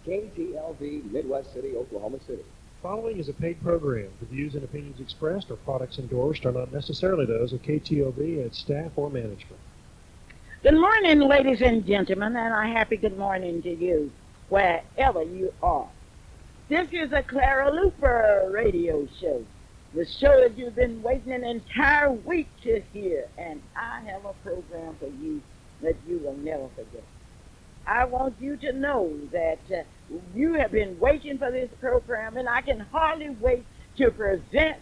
KTLV, Midwest City, Oklahoma City. Following is a paid program. The views and opinions expressed or products endorsed are not necessarily those of KTOV, its staff, or management. Good morning, ladies and gentlemen, and a happy good morning to you, wherever you are. This is a Clara Luper radio show, the show that you've been waiting an entire week to hear, and I have a program for you that you will never forget. I want you to know that you have been waiting for this program, and I can hardly wait to present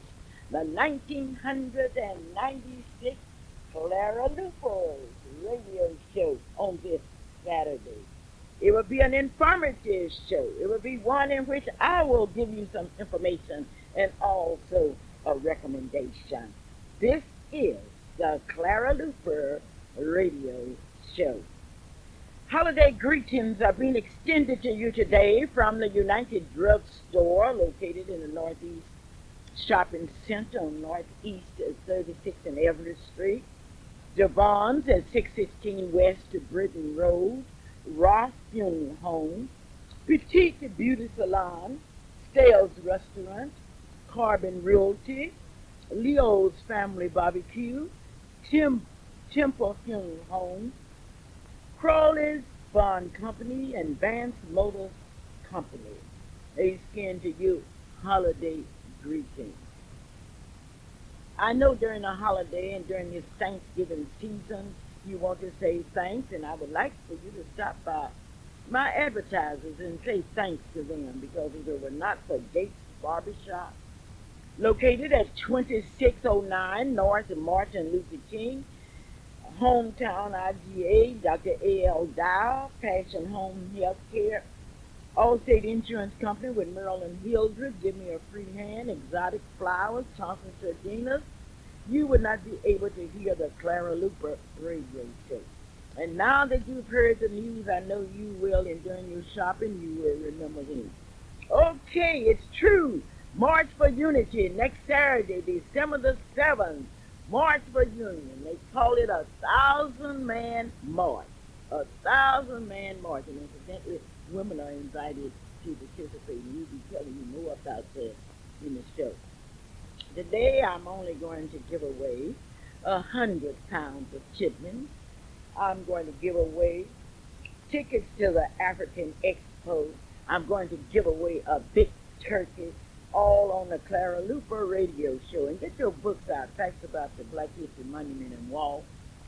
the 1996 Clara Luper's radio show on this Saturday. It will be an informative show. It will be one in which I will give you some information and also a recommendation. This is the Clara Luper radio show. Holiday greetings are being extended to you today from the United Drug Store located in the Northeast Shopping Center on Northeast 36th and Everett Street, Devon's at 616 West Britain Road, Ross Funeral Home, Petite Beauty Salon, Stale's Restaurant, Carbon Realty, Leo's Family Barbecue, Temple Funeral Home, Crawley's Bond Company, and Vance Motor Company. They send to you holiday greetings. I know during the holiday and during this Thanksgiving season, you want to say thanks, and I would like for you to stop by my advertisers and say thanks to them, because if it were not for Gates Barbershop, located at 2609 North Martin Luther King, Hometown IGA, Dr. A.L. Dow, Passion Home Healthcare, Allstate Insurance Company with Marilyn Hildred, Give Me a Free Hand, Exotic Flowers, Thompson Sardinas, you would not be able to hear the Clara Luper radio show. And now that you've heard the news, I know you will, and during your shopping, you will remember him. Okay, it's true. March for Unity next Saturday, December the 7th. March for Union. They call it 1,000-man march. 1,000-man march. And incidentally, women are invited to participate, and we'll be telling you more about that in the show. Today, I'm only going to give away 100 pounds of chitlins. I'm going to give away tickets to the African Expo. I'm going to give away a big turkey, all on the Clara Luper radio show. And get your books out, facts about the Black History Monument and Wall,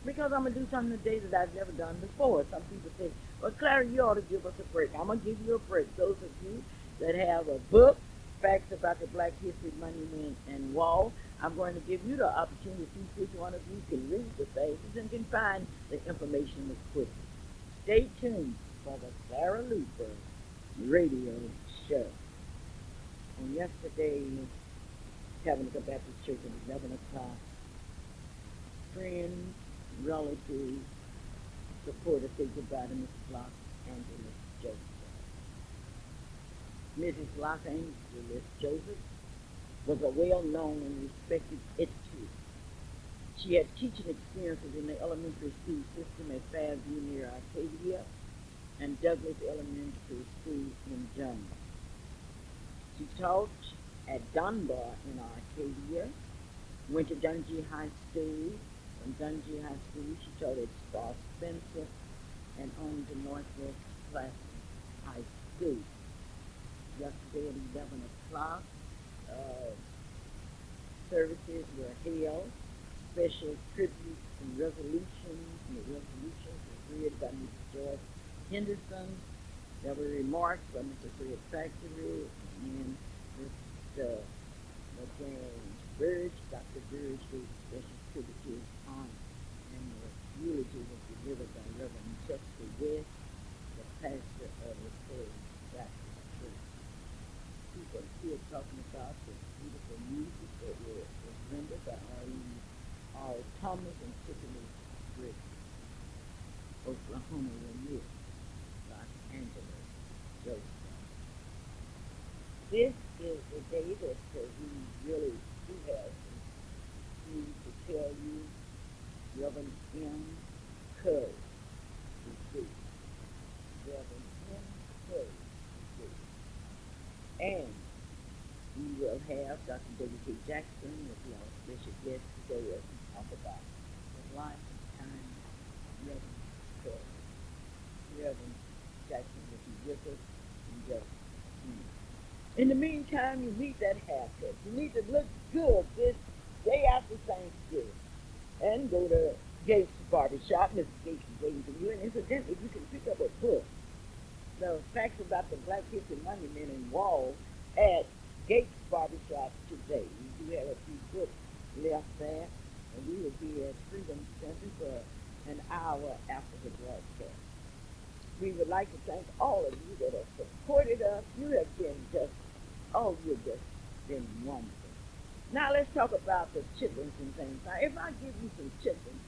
because I'm going to do something today that I've never done before. Some people say, well, Clara, you ought to give us a break. I'm going to give you a break. Those of you that have a book, facts about the Black History Monument and Wall, I'm going to give you the opportunity to see which one of you can read the faces and can find the information as quickly. Stay tuned for the Clara Luper radio show. On yesterday, Tabernacle Baptist Church at 11 o'clock, friends, relatives, supporters say goodbye to Mrs. Los Angeles Joseph. Mrs. Los Angeles Joseph was a well-known and respected educator. She had teaching experiences in the elementary school system at Fairview near Arcadia and Douglas Elementary School in Jones. She taught at Dunbar in Arcadia, went to Dungy High School. From Dungy High School, she taught at Star Spencer and on to Northwest Classic High School. Yesterday at 11 o'clock, services were held. Special tributes and resolutions. And the resolutions were read by Mrs. Joyce Henderson. There were remarks by Mr. Fred Factory and Mr. James Burge. Dr. Burge gave a special tribute to his aunt, and the eulogy was delivered by Reverend Chester West, the pastor of the Third Baptist Church. People are still talking about the beautiful music that was rendered by R. Thomas and Tiffany Britt, Oklahoma, Ramirez, Los Angeles, Joseph. This is the day that we really do have need to tell you, Reverend M. Curry is due. Reverend M. Curry have Dr. W.K. Jackson as the special guest today as we talk about the life and time of Reverend Clara. Reverend Jackson will be with us in just a minute. In the meantime, you need that haircut. You need to look good this day after Thanksgiving. And go to Gates Barbershop. Mrs. Gates is waiting for you. And incidentally, you can pick up a book, The Facts About the Black History Monument and Wall, at Gates Barbershop today. We do have a few books left there. And we will be at Freedom Center for an hour after the broadcast. We would like to thank all of you that have supported us. You have been just, oh, you've just been wonderful. Now let's talk about the chitlins and things. Now, if I give you some chitlins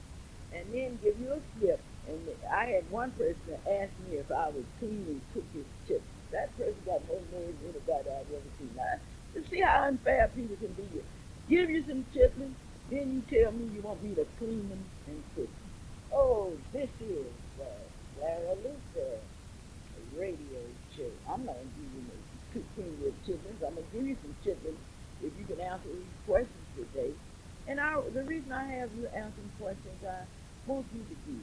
and then give you a slip, and I had one person that asked me if I would clean and cook his chitlins. That person got more nerves than anybody I've ever seen. Now, to see how unfair people can be. Give you some chitlins, then you tell me you want me to clean them and cook them. Oh, this is Clara Luper radio show. I'm not going to give you no clean your chitlins. I'm going to give you some chitlins if you can answer these questions today. And the reason I have you answering questions, I want you to be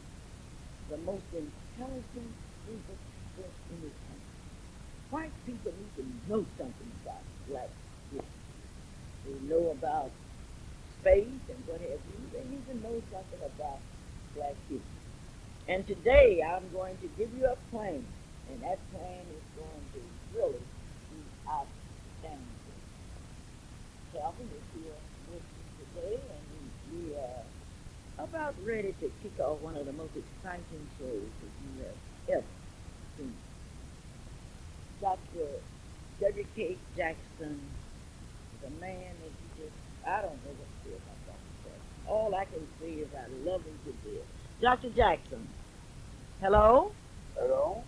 the most intelligent group of people in this country. White people need to know something about black history. They know about space and what have you. They need to know something about black history. And today I'm going to give you a plan, and that plan is going to really be outstanding. Calvin is here with me today, and we are about ready to kick off one of the most exciting shows that you have ever seen. Dr. W.K. Jackson is a man that you just, I don't know what to say about Dr. Jackson. All I can say is I love him to death. Dr. Jackson, hello? Hello?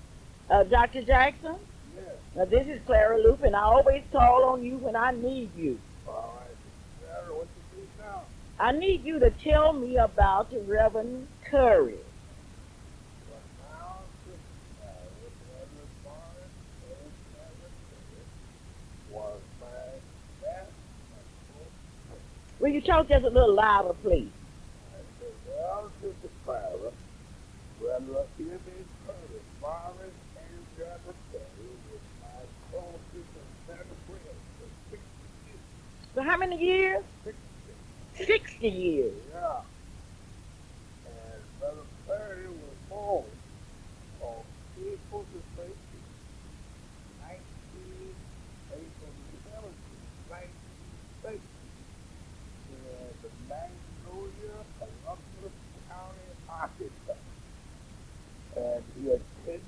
Dr. Jackson? Yes. Now, this is Clara Luper, and I always call on you when I need you. All right. Clara, what you do now? I need you to tell me about the Reverend Curry. Well, now, Reverend Morris, was my best and Will you talk just a little louder, please? I said, well, Sister Clara, Reverend Emmy Curtis, Morris, and Reverend Curry was my closest and better friend for 60 years. For how many years? 60. 60 years. Yeah. And Brother Perry was born on April the 13th, 1960, in the Magnolia, Columbus County, Arkansas. And he attended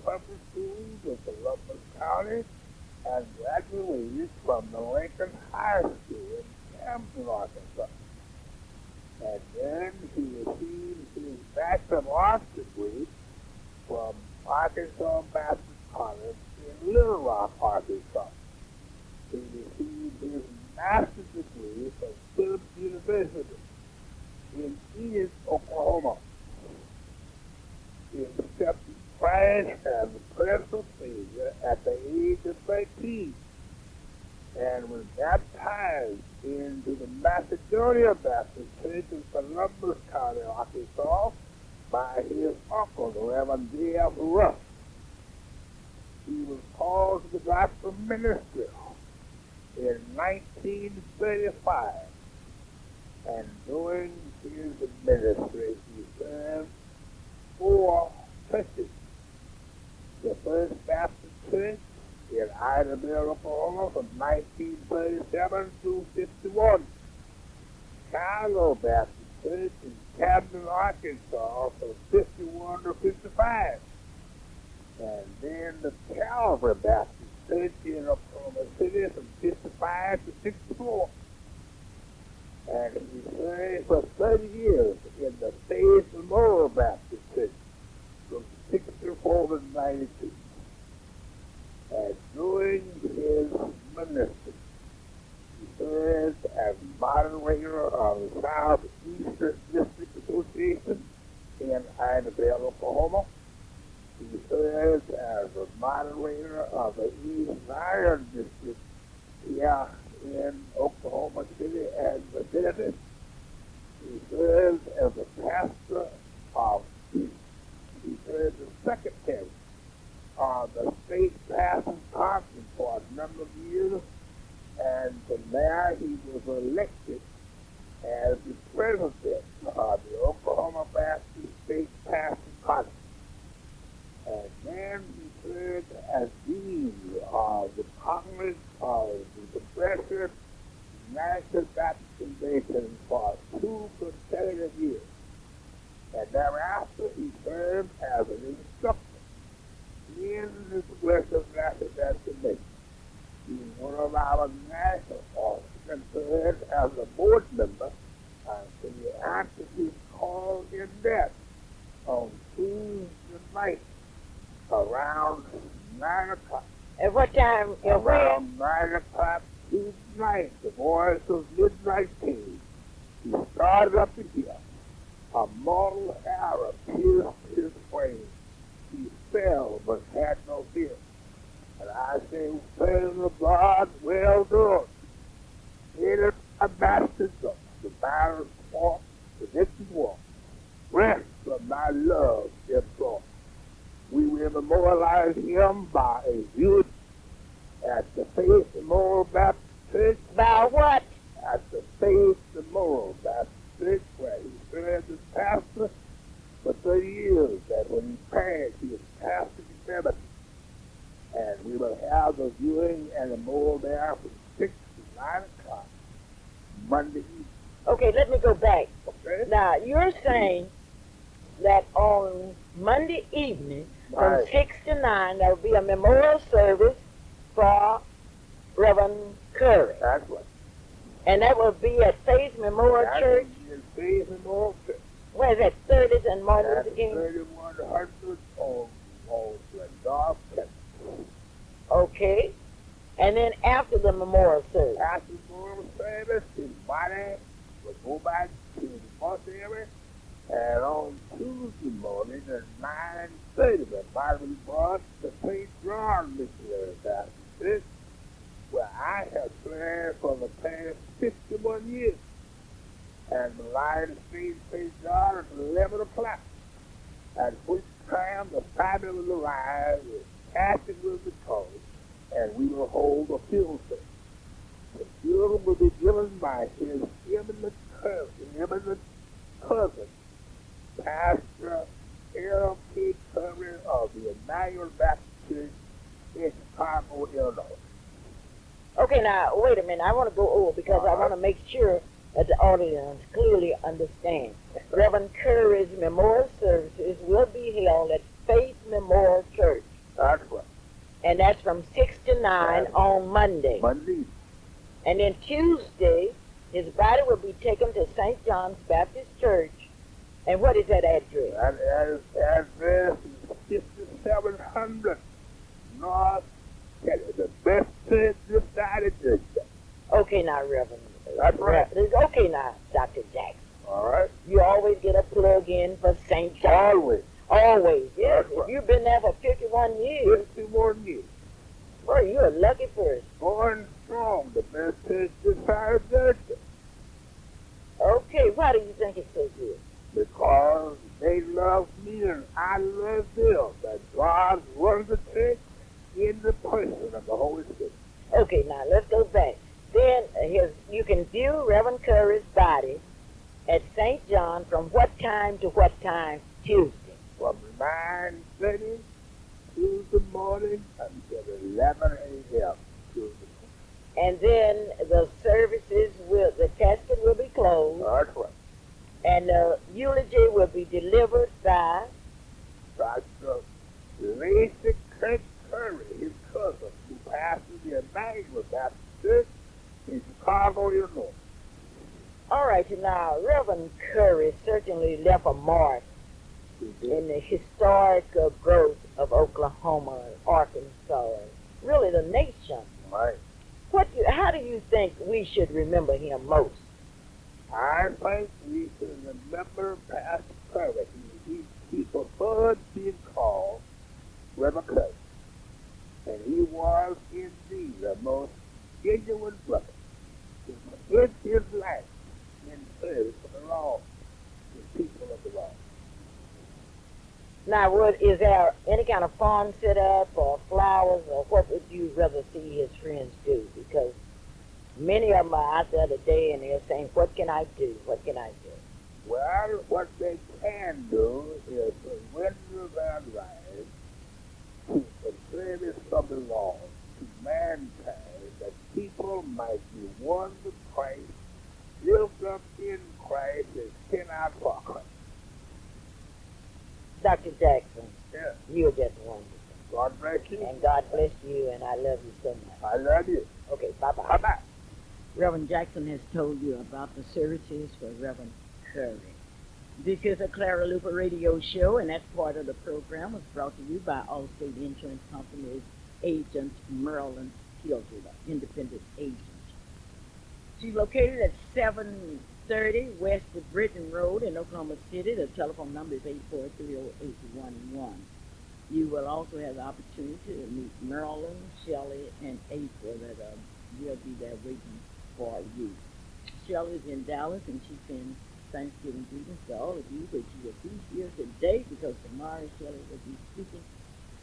public schools in Columbus County and graduated from the Lincoln High School in Camden, Arkansas. And then he received his Bachelor of Arts degree from Arkansas Baptist College in Little Rock, Arkansas. He received his master's degree from Phillips University in Enid, Oklahoma. He accepted Christ as a personal Savior at the age of 13 and was baptized into the Macedonia Baptist Church in Columbus County, Arkansas, by his uncle, the Reverend D.F. Ruff. He was called to the gospel ministry in 1935, and during his ministry he served 4 churches. The First Baptist Church in Idabel, Oklahoma from 1937 to 51. Chicago Baptist Church in Camden, Arkansas from 51 to 55. And then the Calvary Baptist Church in Oklahoma City from 55 to 64. And he served for 30 years in the Faith Memorial Baptist Church from 64 to 92. And during his ministry, he served as moderator of the Southeastern District Association in Idabel, Oklahoma. He served as a moderator of the East Zion District here in Oklahoma City and vicinity. He serves as a pastor of, he served as secretary of the state pastor's conference for a number of years, and from there he was elected as the president of the Oklahoma Baptist State Pastor's Conference. And then he served as dean of the Congress of the Progressive National Baptist Convention for 2 consecutive years. And thereafter he served as an instructor in the Progressive National Baptist Convention. He's one of our national officers and served as a board member until he answered his call in death on Tuesday night around 9 o'clock. At what time? Around 9 o'clock Tuesday night, the voice of midnight came. He started up to hear. A mortal arrow pierced his frame. He fell but had no fear. And I say, praise of God, well done. It is a bastard of the battle fought, the victory won. Rest from my love, dear Lord. We will memorialize him by a viewing at the Faith Memorial Baptist Church. By what? At the Faith Memorial Baptist Church, where he served as pastor for 30 years. And when he passed, he was pastor in 70. And we will have the viewing and the memorial there from 6 to 9 o'clock Monday evening. Okay, let me go back. Okay? Now, you're saying that on Monday evening, from Right. 6 to 9, there will be a memorial service for Reverend Curry. That's what. And that will be at Faith Memorial That's Church. Faith Memorial Church. Where is that? 30th and Martin That's Luther King? 3100 on North Kent. Okay. And then after the memorial service. After the memorial service, his body will go back to the bus area. And on Tuesday morning at 9:30, the body will be brought to St. John Missionary Baptist Church, where I have served for the past 51 years. And the line of St. John at 11 o'clock, at which time the family will arrive, the casket will be told, and we will hold a funeral service. The funeral will be given by his eminent cousin, Pastor L.P. Curry of the Emmanuel Baptist Church in Chicago, Illinois. Okay, now, wait a minute. I want to go over because I want to make sure that the audience clearly understands. Reverend Curry's memorial services will be held at Faith Memorial Church. That's right. And that's from 6 to 9 on Monday. Monday. And then Tuesday, his body will be taken to St. John's Baptist Church. And what is that address? That address is 5700 North Kelly, the best church this side of Georgia. Okay, now, Reverend. That's right. Okay, now, Dr. Jackson. All right. You always get a plug in for St. John's. Always. Always, yes. That's right. You've been there for 51 years. 51 years. Boy, you're a lucky person. Going strong, the best church this side of Georgia. Okay, why do you think it's so good? Because they love me and I love them. That God runs the church in the person of the Holy Spirit. Okay, now let's go back. Then you can view Reverend Curry's body at St. John from what time to what time Tuesday? From 9:30 Tuesday morning until 11 a.m. Tuesday. And then the the casket will be closed, That's right. and the eulogy will be delivered by Dr. Lacey Kirk Curry, his cousin, who pastors the Emmanuel Baptist Church in Chicago, Illinois. All right, now, Reverend Curry certainly left a mark in the historic growth of Oklahoma and Arkansas, and really the nation. Right. How do you think we should remember him most? I think we should remember Pastor Curry. He preferred being called Reverend Curry. And he was indeed the most genuine brother. with his life in service for the law, the people of the law. Now, is there any kind of farm set up or flowers, or what would you rather see his friends do? Because many of them are out there today and they're saying, what can I do? What can I do? Well, what they can do is surrender their lives to the service of the law, to mankind, that people might be one with Christ, built up in Christ, and sent out for Christ. Dr. Jackson, Yeah. you're just wonderful. God bless you. And God bless you, and I love you so much. I love you. Okay, bye-bye. Bye-bye. Reverend Jackson has told you about the services for Reverend Curry. This is a Clara Luper radio show, and that part of the program was brought to you by Allstate Insurance Company's agent, Marilyn Kilter, independent agent. She's located at 730 West of Britton Road in Oklahoma City. The telephone number is 8430811. You will also have the opportunity to meet Marilyn, Shelley, and April that will be there waiting for you. Shelley's in Dallas, and she sends Thanksgiving greetings to all of you, but she will be here today because tomorrow Shelley will be speaking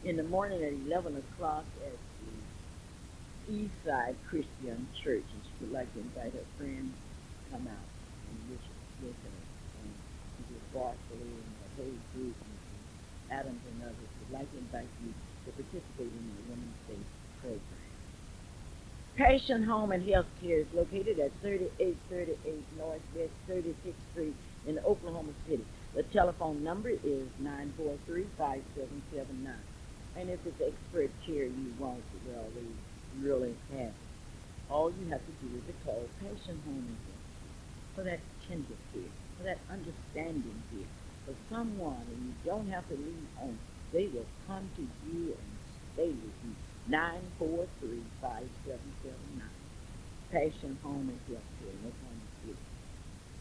in the morning at 11 o'clock at the Eastside Christian Church, and she would like to invite her friends to come out and worship with her. And with Barkley and the whole group, and Adams and others would like to invite you to participate in the Women's Day program. Passion Home and Health Care is located at 3838 Northwest 36th Street in Oklahoma City. The telephone number is 943-5779. And if it's expert care you want, well, they really have it. All you have to do is to call Passion Home and Health Care for that tender care, for that understanding care, for someone, and you don't have to leave home. They will come to you and stay with you. 943-5779. Passion Home and Health Care in Oklahoma City.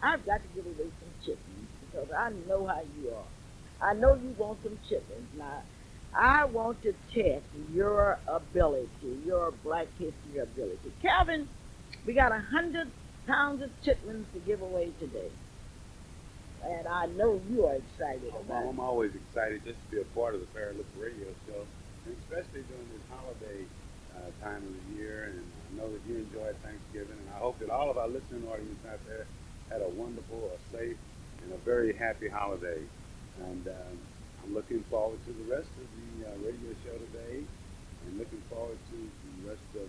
I've got to give away some chitlins because I know how you are. I know you want some chitlins. Now, I want to test your ability, your Black History ability. Calvin, we got 100 pounds of chitlins to give away today. And I know you are excited about it. I'm always excited just to be a part of the Clara Radio Show, and especially during this holiday time of the year. And I know that you enjoyed Thanksgiving, and I hope that all of our listening audience out there had a wonderful, a safe, and a very happy holiday. And I'm looking forward to the rest of the radio show today, and looking forward to the rest of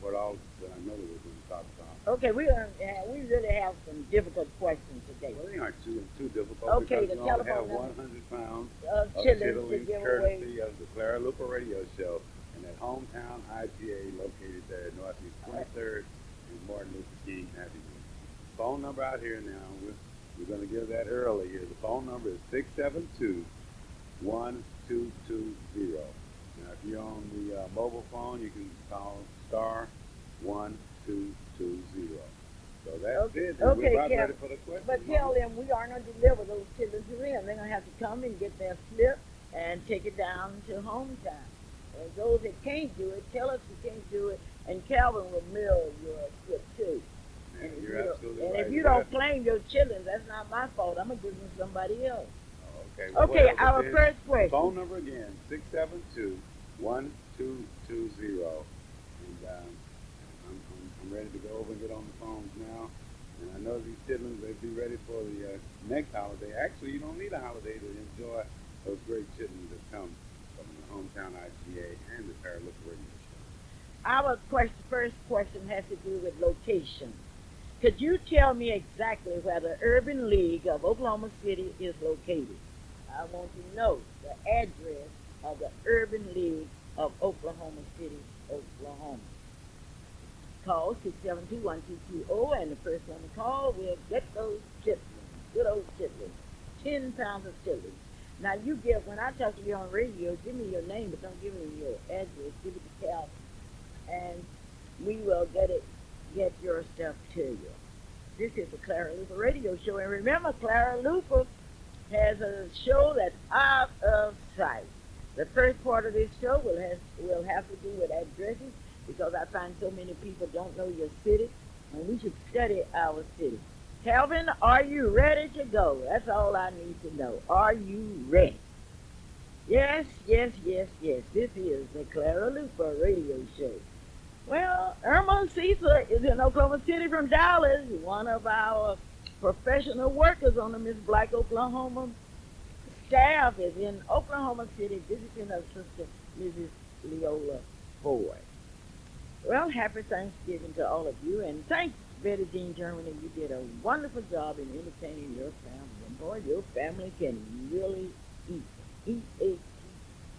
what all that I know that we're going to talk about. Okay, we really have some difficult questions today. Well, they aren't too difficult, Okay, because the we only telephone have number 100 pounds of of chitlins to chitlins, give courtesy away. of the Clara Luper Radio Show, and that hometown IGA located there at Northeast 23rd and Martin Luther King Avenue. Phone number out here now. We're going to give that early here. The phone number is 672-1220. Now, if you're on the mobile phone, you can call star 1220. So that's it. And Okay, we're about Kev, ready for the question. but tell them we are going to deliver those chitlins to them. They're going to have to come and get their slip and take it down to hometown. And those that can't do it, tell us you can't do it, and Calvin will mail your slip too. Yeah, And you're absolutely and right. if you don't claim your chitlins, that's not my fault. I'm going to give them to somebody else. Okay. Well, Okay, whatever our it is, first question. phone number again, 672-1220. And I'm ready to go over and get on the phones now. And I know these chitlins, they'll be ready for the next holiday. Actually, you don't need a holiday to enjoy those great chitlins that come from the hometown IGA and the Clara Luper Radio Show. Our first question has to do with location. Could you tell me exactly where the Urban League of Oklahoma City is located? I want to know the address of the Urban League of Oklahoma City, Oklahoma. Call 672-1220, and the first one to call will get those chitlins, good old chitlins, 10 pounds of chitlins. Now, when I talk to you on radio, give me your name, but don't give me your address. Give it to Calvin, and we will get your stuff to you. This is the Clara Luper Radio Show, and remember, Clara Luper has a show that's out of sight. The first part of this show will have to do with addresses, because I find so many people don't know your city, and we should study our city. Calvin, are you ready to go? That's all I need to know. Are you ready? Yes, yes, yes, yes. This is the Clara Luper radio show. Well, Irma Cisa is in Oklahoma City from Dallas, one of our professional workers on the Miss Black Oklahoma staff is in Oklahoma City visiting her sister, Mrs. Leola Ford. Well, happy Thanksgiving to all of you, and thanks, Betty Jean Germany. You did a wonderful job in entertaining your family. And boy, your family can really eat. Eat, eat,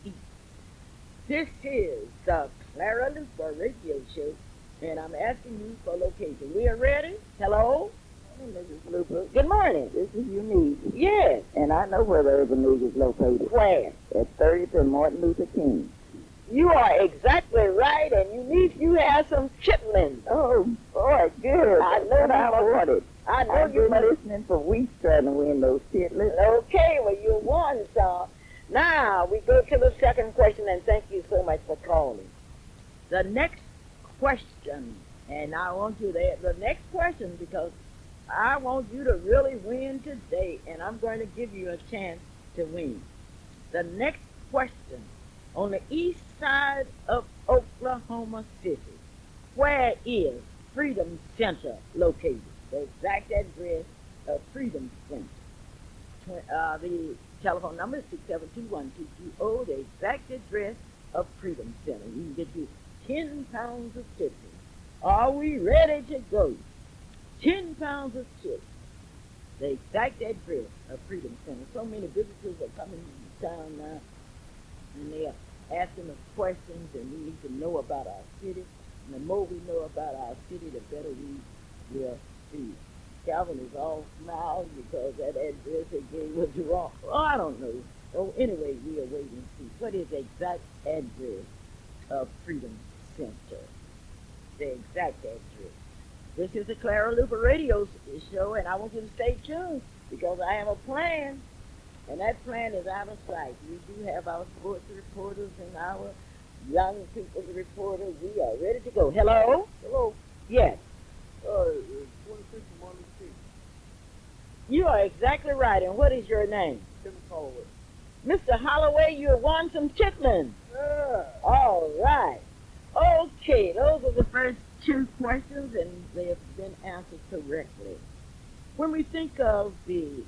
eat. This is the Clara Luper radio show, and I'm asking you for location. We are ready? Hello? Mrs. Luper. Good morning. This is Eunice. Yes. And I know where the Urban League is located. Where? At 30th and Martin Luther King. You are exactly right, and you have some chitlins. Oh, boy, good. I That's know what I wanted. I know I've you been listening for weeks trying to win those chitlins. Okay, well, you won, so now we go to the second question, and thank you so much for calling. The next question, and I want you to the next question because I want you to really win today, and I'm going to give you a chance to win. The next question, on the east side of Oklahoma City, where is Freedom Center located? The exact address of Freedom Center. The telephone number is 672-1220, the exact address of Freedom Center. You can get you 10 pounds of chicken. Are we ready to go? 10 pounds of chicken. The exact address of Freedom Center. So many visitors are coming to town now, and they are asking us questions, and we need to know about our city. And the more we know about our city, the better we will see. Calvin is all smiles because that address they gave was wrong. Oh, I don't know. Oh, anyway, we are waiting to see. What is the exact address of Freedom Center? The exact address. This is the Clara Luper radio show, and I want you to stay tuned because I have a plan, and that plan is out of sight. We do have our sports reporters and our young people's reporters. We are ready to go. Hello? Hello. Yes. 26 Martin King. You are exactly right. And what is your name? Kevin Holloway. Mr. Holloway, you won some chitlins. Yeah. All right. Okay, those are the first two questions, and they have been answered correctly. When we think of the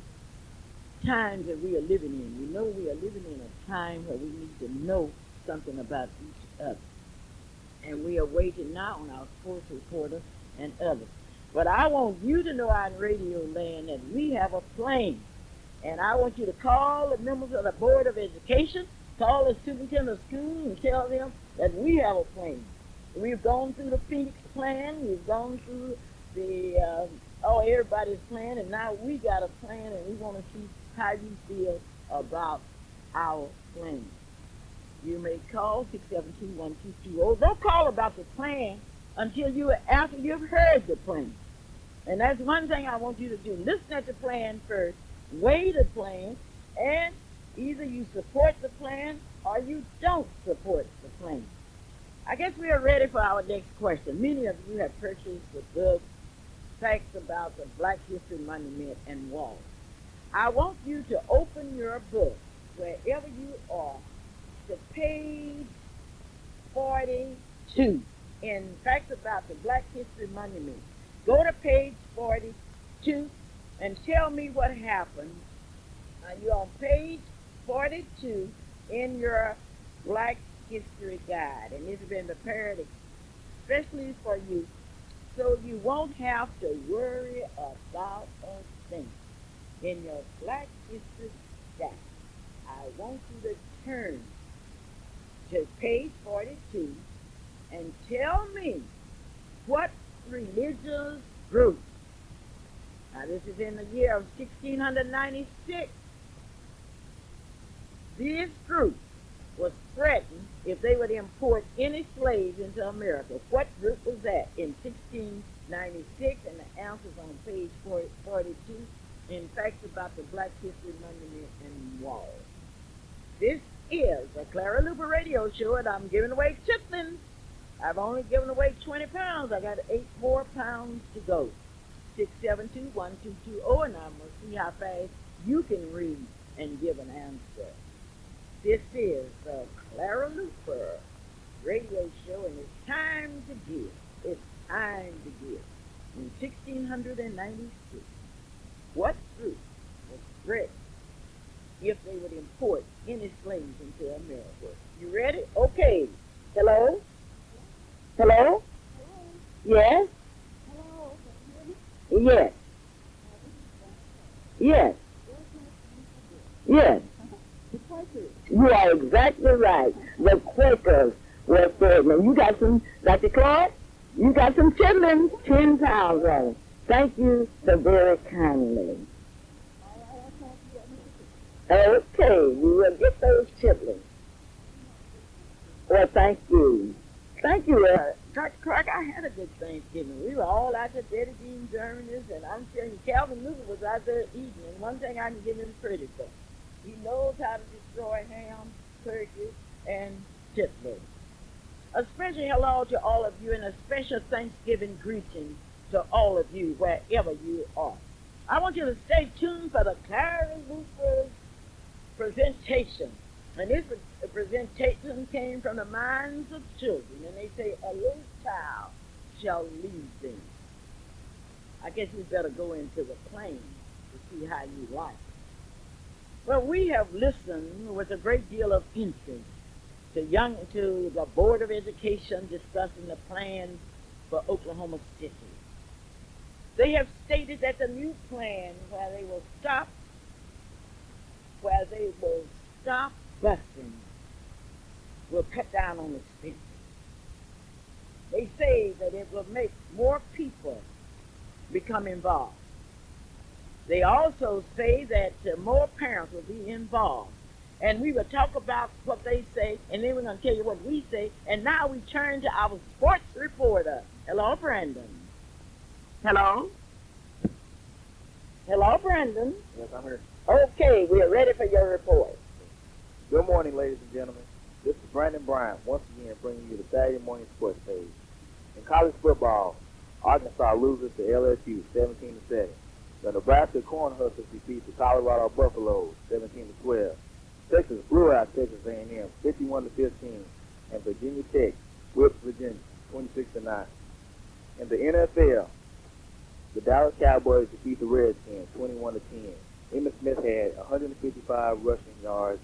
times that we are living in, we know we are living in a time where we need to know something about each other. And we are waiting now on our sports reporter and others. But I want you to know out in Radio Land that we have a plan. And I want you to call the members of the Board of Education, call the superintendent of schools, and tell them that we have a plan. We've gone through the Phoenix plan, we've gone through the, everybody's plan, and now we got a plan, and we want to see how you feel about our plan. You may call 672-1220. Don't call about the plan until after you've heard the plan. And that's one thing I want you to do. Listen at the plan first, weigh the plan, and either you support the plan or you don't support the plan. I guess we are ready for our next question. Many of you have purchased the book, Facts About the Black History Monument and Wall. I want you to open your book, wherever you are, to page 42 in Facts About the Black History Monument. Go to page 42 and tell me what happened. You're on page 42 in your Black History Guide, and it's been prepared especially for you, so you won't have to worry about a thing. In your Black History Guide, I want you to turn to page 42 and tell me what religious group, now this is in the year of 1696, this group was threatened if they would import any slaves into America. What group was that in 1696? And the answer's on page 42 in Facts About the Black History Monument and Wall. This is the Clara Luper radio show, and I'm giving away chitlins I've only given away 20 pounds. I got 8 more pounds to go. 672-1220, and I'm going to see how fast you can read and give an answer. This is the Clara Luper radio show, and it's time to give. It's time to give. In 1696, what fruit was threatened if they would import any slaves into America? You ready? Okay. Hello? Hello? Yes? Yes. Yes. Yes. You are exactly right. The Quakers were threatening. You got some, Dr. Clark? You got some chitlins, 10 pounds of them. Thank you so very kindly. Okay, we will get those chitlins. Well, thank you. Thank you, Dr. Clark. I had a good Thanksgiving. We were all out there dedicating Germans, and I'm telling you, Calvin Luper was out there eating. And one thing I can give him credit for, he knows how to destroy ham, turkey, and chitlins. A special hello to all of you, and a special Thanksgiving greeting to all of you, wherever you are. I want you to stay tuned for the Clara Luper's presentation. And this presentation came from the minds of children, and they say, a little child shall lead them. I guess we better go into the plane to see how you like it. Well, we have listened with a great deal of interest to the Board of Education discussing the plan for Oklahoma City. They have stated that the new plan where they will stop busing will cut down on expenses. They say that it will make more people become involved. They also say that more parents will be involved. And we will talk about what they say, and then we're going to tell you what we say. And now we turn to our sports reporter. Hello, Brandon. Hello? Hello, Brandon. Yes, I'm here. Okay, we're ready for your report. Good morning, ladies and gentlemen. This is Brandon Bryant, once again bringing you the Saturday morning sports page. In college football, Arkansas loses to LSU 17-7. The Nebraska Cornhuskers defeat the Colorado Buffaloes 17-12. Texas blew out Texas A&M 51-15, and Virginia Tech whips Virginia 26-9. In the NFL, the Dallas Cowboys defeat the Redskins 21-10. Emmitt Smith had 155 rushing yards,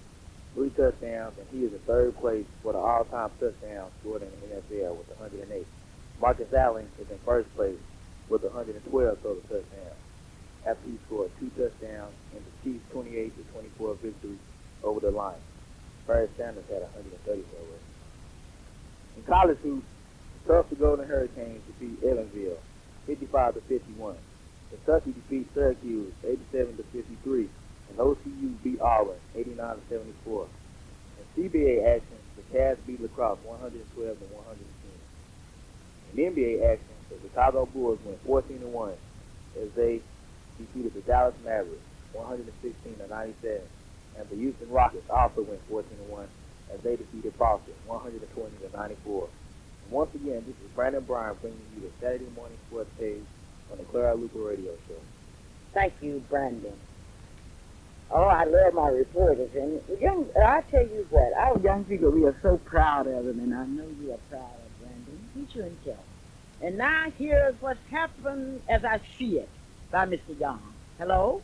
3 touchdowns, and he is in third place for the all-time touchdown scored in the NFL with 108. Marcus Allen is in first place with 112 total touchdowns after he scored 2 touchdowns in the Chiefs' 28-24 victory over the Lions. Barry Sanders had 134 rushes. In college hoops, the Tulsa Golden Hurricanes defeat Evansville 55-51. Kentucky defeats Syracuse 87-53, and OCU beat Auburn 89-74. In CBA action, the Cavs beat Lacrosse 112-110. In NBA action, the Chicago Bulls went 14-1 as they defeated the Dallas Mavericks 116-97, and the Houston Rockets also went 14-1 as they defeated Boston 120-94. And once again, this is Brandon Bryant bringing you the Saturday morning sports page on the Clara Luper radio show. Thank you, Brandon. Oh, I love my reporters. And I tell you what, our young people, we are so proud of them, and I know you are proud of Brandon. Teacher and tell. And now here's what's happened as I see it by Mr. Young. Hello?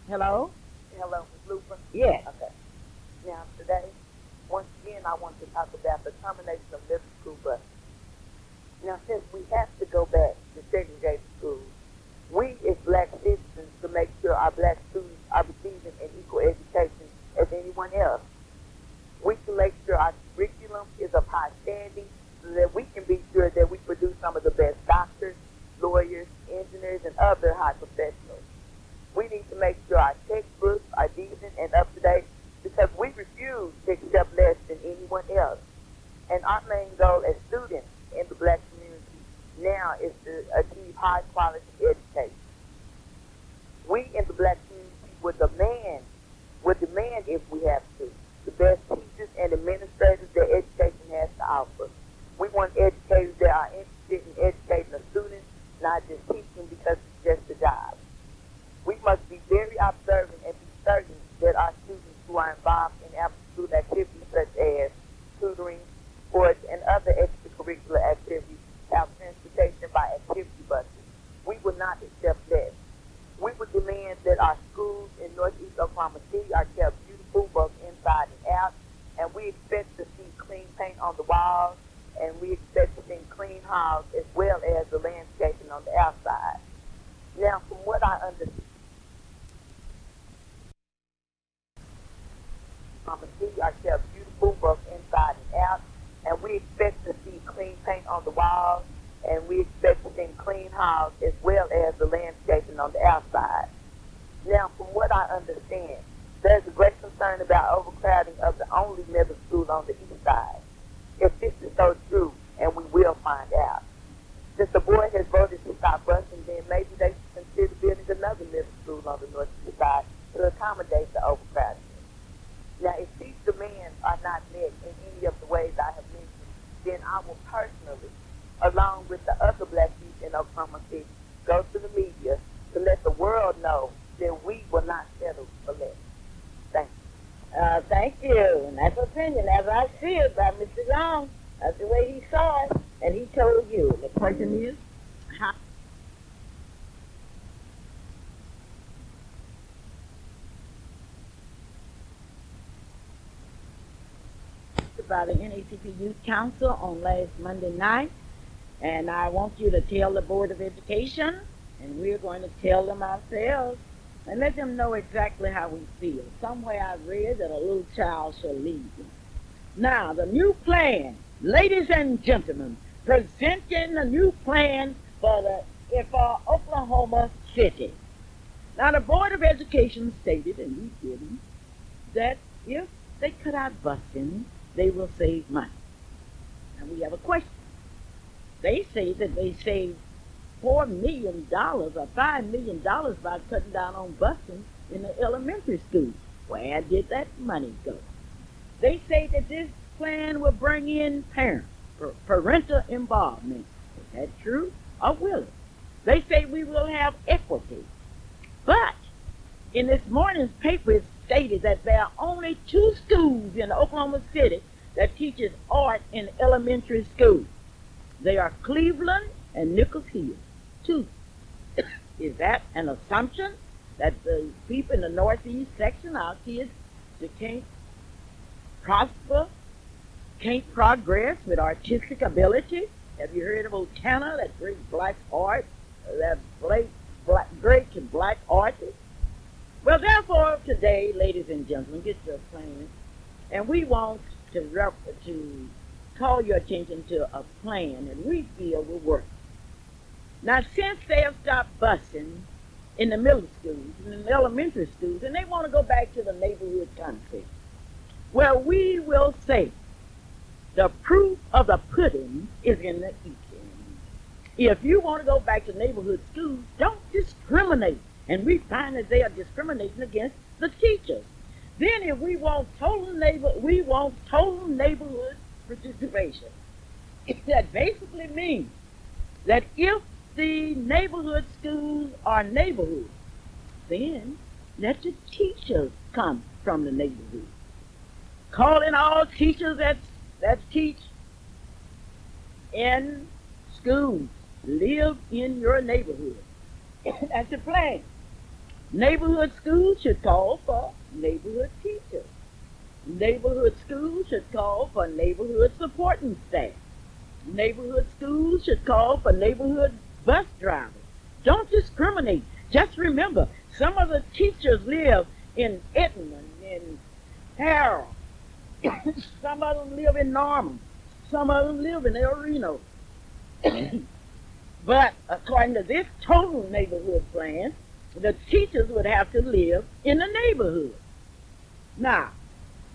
Hello? Hello, Ms. Luper. Yes. Okay. Now, today, once again, I want to talk about the termination of middle school busing. Now, since we have to go back to segregated schools, we as black citizens to make sure our black students are receiving an equal education as anyone else. We can make sure our curriculum is of high standing so that we can be sure that we produce some of the best doctors, lawyers, engineers, and other high professionals. We need to make sure our textbooks are decent and up to date because we refuse to accept less than anyone else. And our main goal as students in the black community now is to achieve high quality education. We in the black community would demand if we have to, the best teachers and administrators that education has to offer. involved in after-school activities such as tutoring, sports, and other extracurricular activities have transportation by activity buses. We will not accept that. We would demand that our schools in Northeast Oklahoma City are kept beautiful both inside and out, and we expect to see clean paint on the walls, and we expect to see clean halls as well as the landscaping on the outside. Now, from what I understand, Oklahoma City are kept beautiful both inside and out, and we expect to see clean paint on the walls, and we expect to see clean halls as well as the landscaping on the outside. Now, from what I understand, there's a great concern about overcrowding of the only middle school on the east side. If this is so true, and we will find out. Since the board has voted to stop busing, then maybe they should consider building another middle school on the northeast side to accommodate the overcrowding. Now, if these demands are not met in any of the ways I have mentioned, then I will personally, along with the other black youth in Oklahoma City, go to the media to let the world know that we will not settle for less. Thank you. Thank you. And that's opinion. As I see it by Mr. Long, that's the way he saw it, and he told you. The question is, how by the NACP Youth Council on last Monday night, and I want you to tell the Board of Education, and we're going to tell them ourselves, and let them know exactly how we feel. Somewhere I read that a little child shall lead them. Now, the new plan, ladies and gentlemen, presenting the new plan for Oklahoma City. Now, the Board of Education stated, and we didn't, that if they cut out busing, they will save money. And we have a question. They say that they saved $4 million or $5 million by cutting down on busing in the elementary schools. Where did that money go? They say that this plan will bring in parental involvement. Is that true or will it? They say we will have equity. But in this morning's paper, it stated that there are only 2 schools in Oklahoma City that teaches art in elementary school. They are Cleveland and Nichols Hill. 2. Is that an assumption that the people in the northeast section, our kids, that can't prosper, can't progress with artistic ability? Have you heard of Otana, that great black art, that great black artist? Well, therefore, today, ladies and gentlemen, get your plan, and we want to call your attention to a plan that we feel will work. Now, since they have stopped busing in the middle schools and in the elementary schools, and they want to go back to the neighborhood concept, well, we will say the proof of the pudding is in the eating. If you want to go back to neighborhood schools, don't discriminate. And we find that they are discriminating against the teachers. Then if we want total neighborhood participation. That basically means that if the neighborhood schools are neighborhoods, then let the teachers come from the neighborhood. Calling all teachers that teach in schools, live in your neighborhood. That's the plan. Neighborhood schools should call for neighborhood teachers. Neighborhood schools should call for neighborhood supporting staff. Neighborhood schools should call for neighborhood bus drivers. Don't discriminate. Just remember, some of the teachers live in Edmond, in Harrell. Some of them live in Norman. Some of them live in El Reno. But according to this total neighborhood plan, the teachers would have to live in the neighborhood. Now,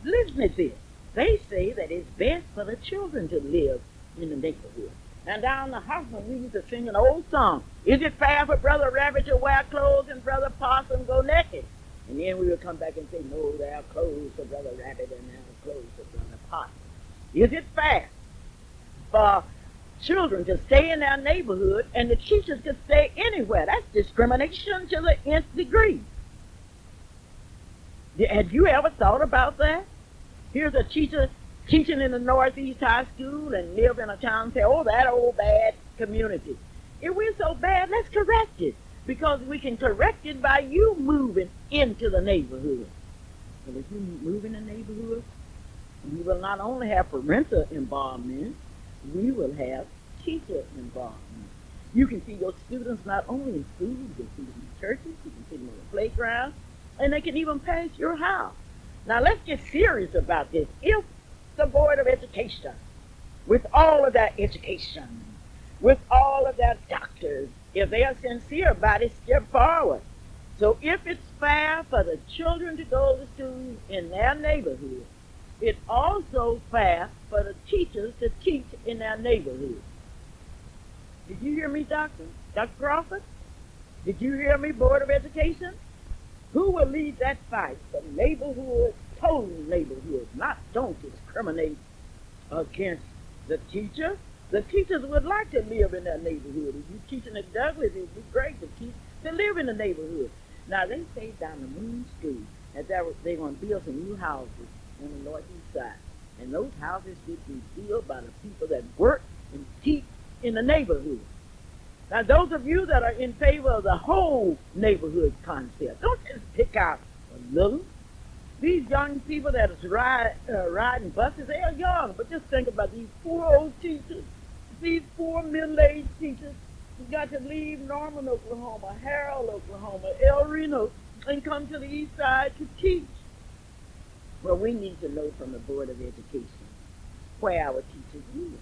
listen to this. They say that it's best for the children to live in the neighborhood. And down the hospital, we used to sing an old song. Is it fair for Brother Rabbit to wear clothes and Brother Possum go naked? And then we would come back and say, no, there are clothes for Brother Rabbit and there are clothes for Brother Possum. Is it fair for children to stay in their neighborhood and the teachers could stay anywhere? That's discrimination to the nth degree. Had you ever thought about that? Here's a teacher teaching in the Northeast High School and live in a town and say, oh, that old bad community. If we're so bad, let's correct it. Because we can correct it by you moving into the neighborhood. And if you move in the neighborhood, we will not only have parental involvement, we will have teacher involvement. You can see your students not only in school, you can see them in churches, you can see them on the playground, and they can even pass your house. Now let's get serious about this. If the Board of Education, with all of that education, with all of that doctors, if they are sincere about it, step forward. So if it's fair for the children to go to school in their neighborhood, it's also fair for the teachers to teach in their neighborhood. Did you hear me, Doctor? Dr. Crawford? Did you hear me, Board of Education? Who will lead that fight for neighborhood, total neighborhood? Not don't discriminate against the teacher. The teachers would like to live in their neighborhood. If you're teaching at Douglas, it would be great to live in the neighborhood. Now, they say down the Moon School that they're going to build some new houses on the northeast side. And those houses should be built by the people that work and teach in the neighborhood. Now, those of you that are in favor of the whole neighborhood concept, don't just pick out a little. These young people that is riding buses, they are young, but just think about these poor old teachers, these poor middle-aged teachers who got to leave Norman, Oklahoma, Harold, Oklahoma, El Reno, and come to the east side to teach. Well, we need to know from the Board of Education where our teachers live.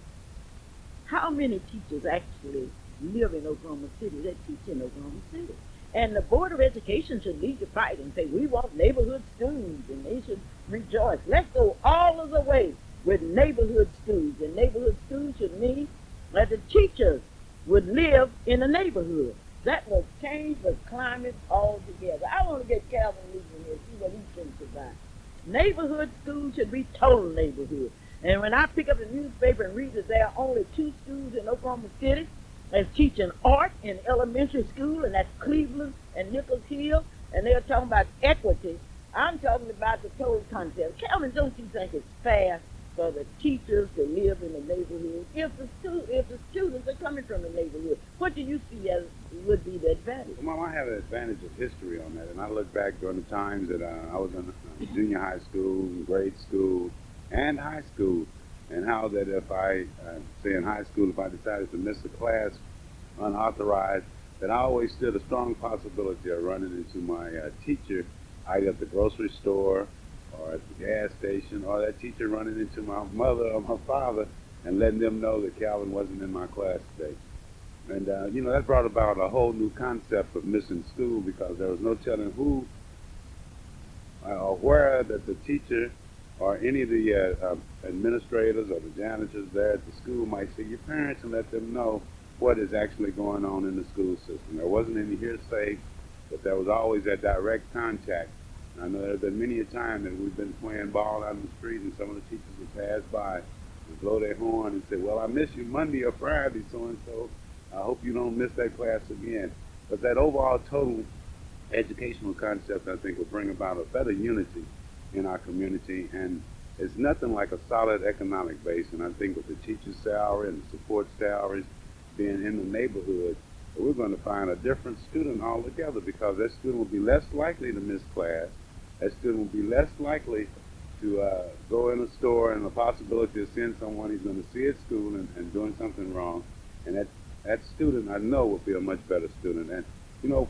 How many teachers actually live in Oklahoma City that teach in Oklahoma City? And the Board of Education should lead the fight and say, we want neighborhood schools, and they should rejoice. Let's go all of the way with neighborhood schools. And neighborhood schools should mean that the teachers would live in the neighborhood. That will change the climate altogether. I want to get Calvin Lee in here, see what he thinks about it. Neighborhood schools should be total neighborhood. And when I pick up the newspaper and read that there are only 2 schools in Oklahoma City that's teaching art in elementary school, and that's Cleveland and Nichols Hill, and they're talking about equity, I'm talking about the total concept. Calvin, don't you think it's fair for the teachers to live in the neighborhood if the students are coming from the neighborhood? What do you see as would be the advantage? Well, Mom, I have an advantage of history on that, and I look back during the times that I was in junior high school, grade school, and high school, and how that if I, say in high school, if I decided to miss a class unauthorized, that I always stood a strong possibility of running into my teacher either at the grocery store or at the gas station, or that teacher running into my mother or my father and letting them know that Calvin wasn't in my class today. And, that brought about a whole new concept of missing school, because there was no telling who or where that the teacher or any of the administrators or the janitors there at the school might see your parents and let them know what is actually going on in the school system. There wasn't any hearsay, but there was always that direct contact. And I know there have been many a time that we've been playing ball out in the street, and some of the teachers would pass by and blow their horn and say, well, I miss you Monday or Friday, so-and-so. I hope you don't miss that class again. But that overall total educational concept, I think, will bring about a better unity in our community, and it's nothing like a solid economic base. And I think with the teacher's salary and the support salaries being in the neighborhood, we're going to find a different student altogether, because that student will be less likely to miss class. That student will be less likely to go in a store and the possibility of seeing someone he's going to see at school and doing something wrong. And that student, I know, will be a much better student. And,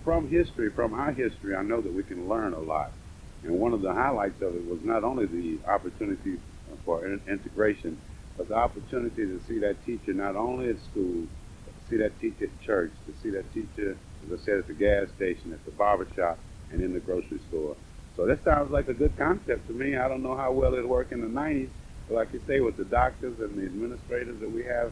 from history, from our history, I know that we can learn a lot. And one of the highlights of it was not only the opportunity for integration, but the opportunity to see that teacher not only at school, but to see that teacher at church, to see that teacher, as I said, at the gas station, at the barber shop, and in the grocery store. So that sounds like a good concept to me. I don't know how well it'll work in the 90s, but like you say, with the doctors and the administrators that we have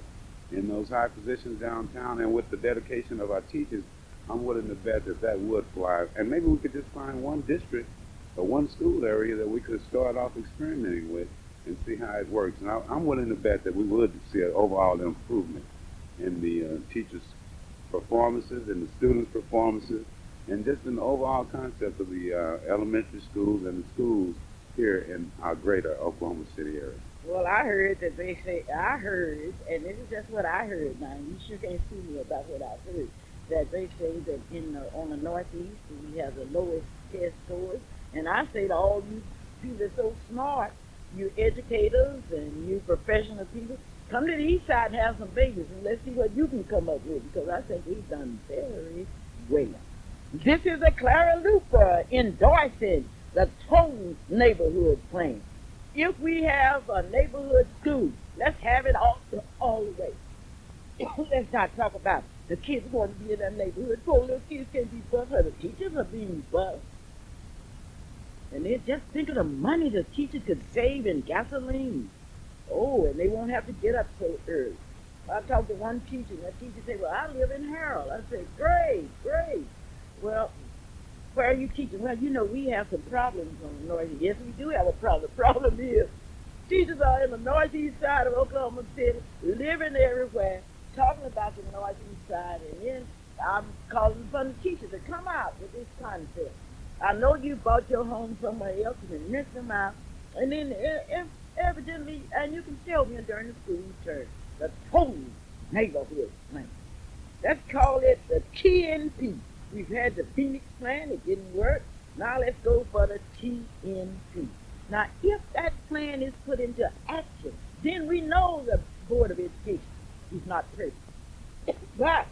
in those high positions downtown, and with the dedication of our teachers, I'm willing to bet that would fly. And maybe we could just find one district or one school area that we could start off experimenting with and see how it works. And I'm willing to bet that we would see an overall improvement in the teachers' performances and the students' performances, and just an overall concept of the elementary schools and the schools here in our greater Oklahoma City area. Well, I heard that they say, I heard, and this is just what I heard now, you sure can't sue me about what I heard, that they say that on the Northeast we have the lowest test scores, and I say to all you people that's so smart, you educators and you professional people, come to the East Side and have some babies, and let's see what you can come up with, because I think we've done very well. This is a Clara Luper endorsing the total neighborhood plan. If we have a neighborhood school, let's have it all the way. Let's not talk about the kids want to be in that neighborhood. Poor little kids can't be bused, or the teachers are being bused. And then just think of the money the teachers could save in gasoline. Oh, and they won't have to get up so early. I talked to one teacher, and that teacher said, well, I live in Harold. I said, great, great. Well, where are you teaching? Well, you know, we have some problems on the northeast. Yes, we do have a problem. The problem is teachers are in the northeast side of Oklahoma City, living everywhere, talking about the northeast side, and then I'm calling for the teachers to come out with this concept. I know you bought your home somewhere else and rent them out, and then evidently, and you can tell me during the school term, the total neighborhood plan. Let's call it the TNP. We've had the Phoenix plan, it didn't work. Now let's go for the TNP. Now, if that plan is put into action, then we know the Board of Education is not perfect. But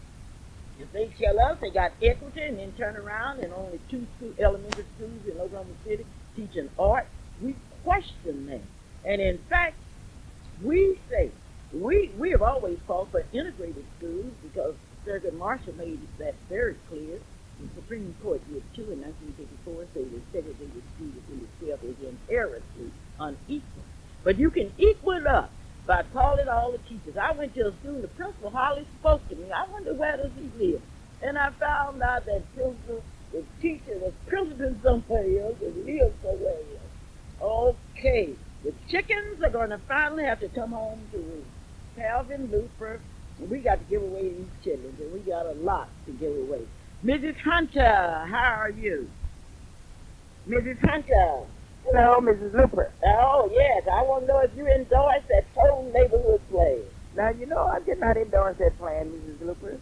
if they tell us they got equity and then turn around and only two elementary schools in Oklahoma City teaching art, we question that. And in fact, we say, we have always fought for integrated schools because Thurgood Marshall made that very clear. The Supreme Court did too in 1954, say the segregated school within itself is inherently unequal. But you can equal it up by calling all the teachers. I went to a school, the principal hardly spoke to me. I wonder where does he live? And I found out that the teacher was principal somewhere else and lived somewhere else. Okay, the chickens are going to finally have to come home to roost. Calvin, Luper, we got to give away these chickens, and we got a lot to give away. Mrs. Hunter, how are you? Mrs. Hunter. Hello, Mrs. Luper. Oh, yes. I want to know if you endorse that total neighborhood plan. Now, you know, I did not endorse that plan, Mrs. Luper,